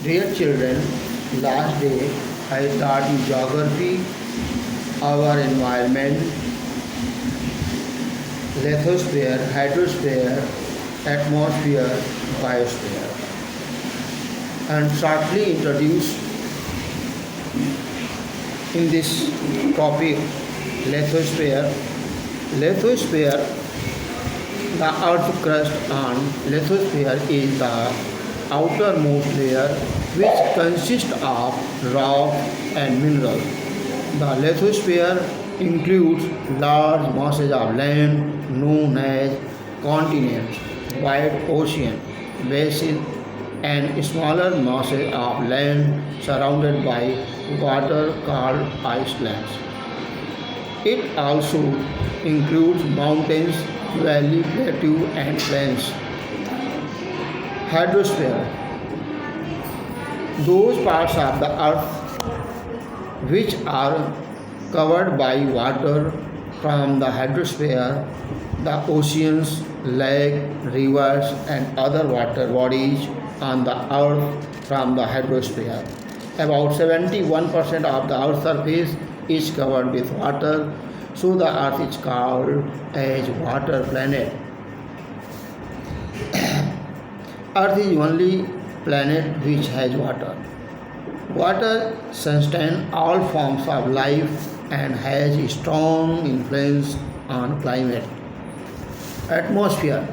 Dear children, last day I taught you geography, our environment, lithosphere, hydrosphere, atmosphere, biosphere, and shortly introduced in this topic lithosphere. Lithosphere, the earth crust on lithosphere is the outermost layer which consists of rock and minerals. The lithosphere includes large masses of land known as continents, wide ocean, basin, and smaller masses of land surrounded by water called icelands. It also includes mountains, valley, plateau, and plains. Hydrosphere, those parts of the earth which are covered by water from the hydrosphere, the oceans, lakes, rivers, and other water bodies on the earth from the hydrosphere. About 71% of the earth's surface is covered with water, so the earth is called as water planet. Earth is the only planet which has water. Water sustains all forms of life and has a strong influence on climate. Atmosphere.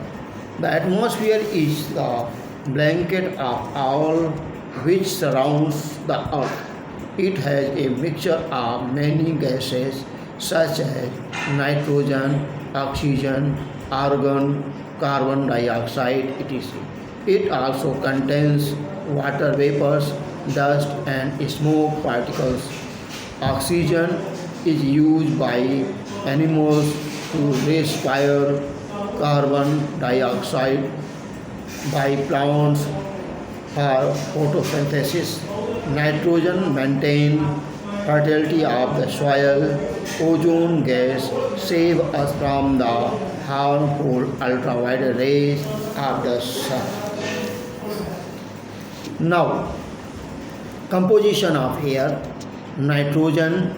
The atmosphere is the blanket of all which surrounds the earth. It has a mixture of many gases such as nitrogen, oxygen, argon, carbon dioxide, etc. It also contains water vapors, dust, and smoke particles. Oxygen is used by animals to respire, carbon dioxide by plants for photosynthesis. Nitrogen maintains fertility of the soil. Ozone gas saves us from the harmful ultraviolet rays of the sun. Now, composition of air: nitrogen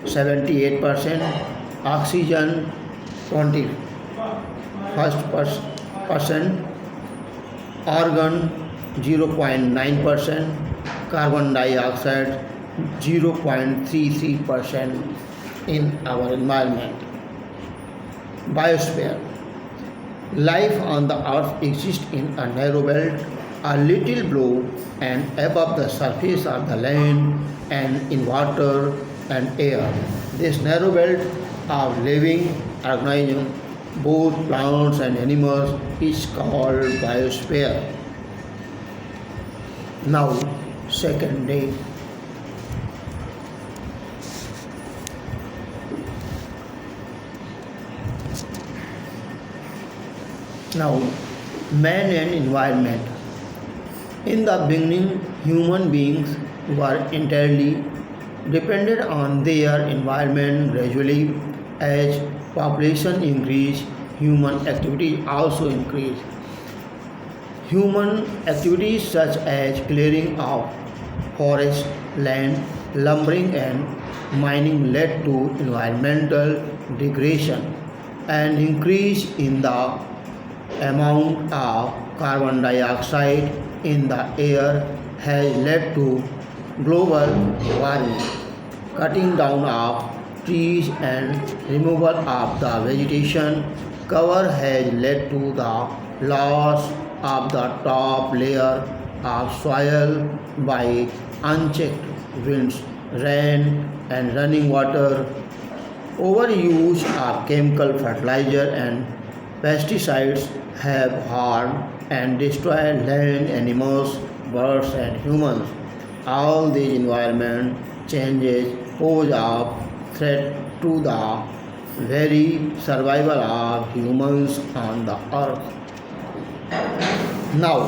78%, oxygen 21%, argon 0.9%, carbon dioxide 0.33% in our environment. Biosphere. Life on the earth exists in a narrow belt, a little below and above the surface of the land, and in water and air. This narrow belt of living organisms, both plants and animals, is called biosphere. Now, second day. Now, man and environment. In the beginning, human beings were entirely dependent on their environment. Gradually, as population increased, human activity also increased. Human activities such as clearing of forest land, lumbering, and mining led to environmental degradation and increase in the amount of carbon dioxide in the air has led to global warming. Cutting down of trees and removal of the vegetation cover has led to the loss of the top layer of soil by unchecked winds, rain, and running water. Overuse of chemical fertilizer and pesticides have harmed and destroyed land, animals, birds, and humans. All these environment changes pose a threat to the very survival of humans on the earth. Now,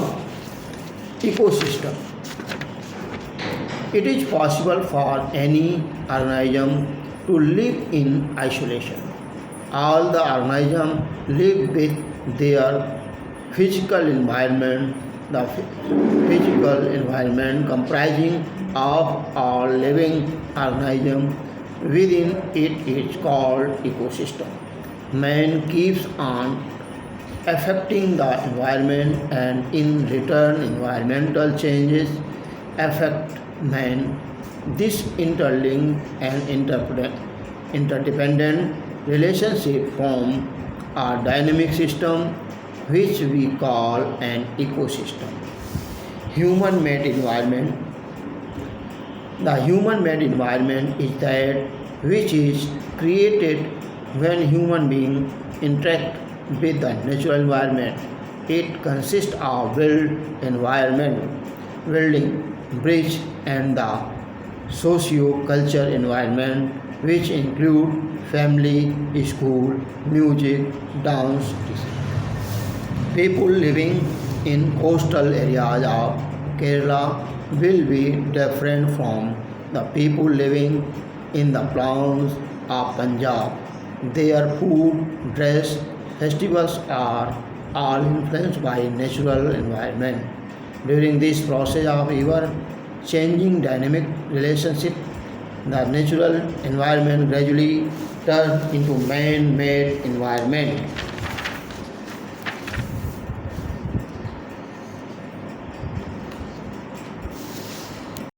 ecosystem. It is possible for any organism to live in isolation. All the organisms live with their physical environment. the physical environment comprising of all living organisms within it is called ecosystem. Man keeps on affecting the environment, and in return environmental changes affect man. This interlinked and interdependent relationship form a dynamic system which we call an ecosystem. Human made environment. The human made environment is that which is created when human beings interact with the natural environment. It consists of built environment, building, bridge, and the socio-cultural environment, which include family, school, music, dance. People living in coastal areas of Kerala will be different from the people living in the plains of Punjab. Their food, dress, festivals are all influenced by natural environment. During this process of ever changing dynamic relationship, the natural environment gradually turns into man-made environment.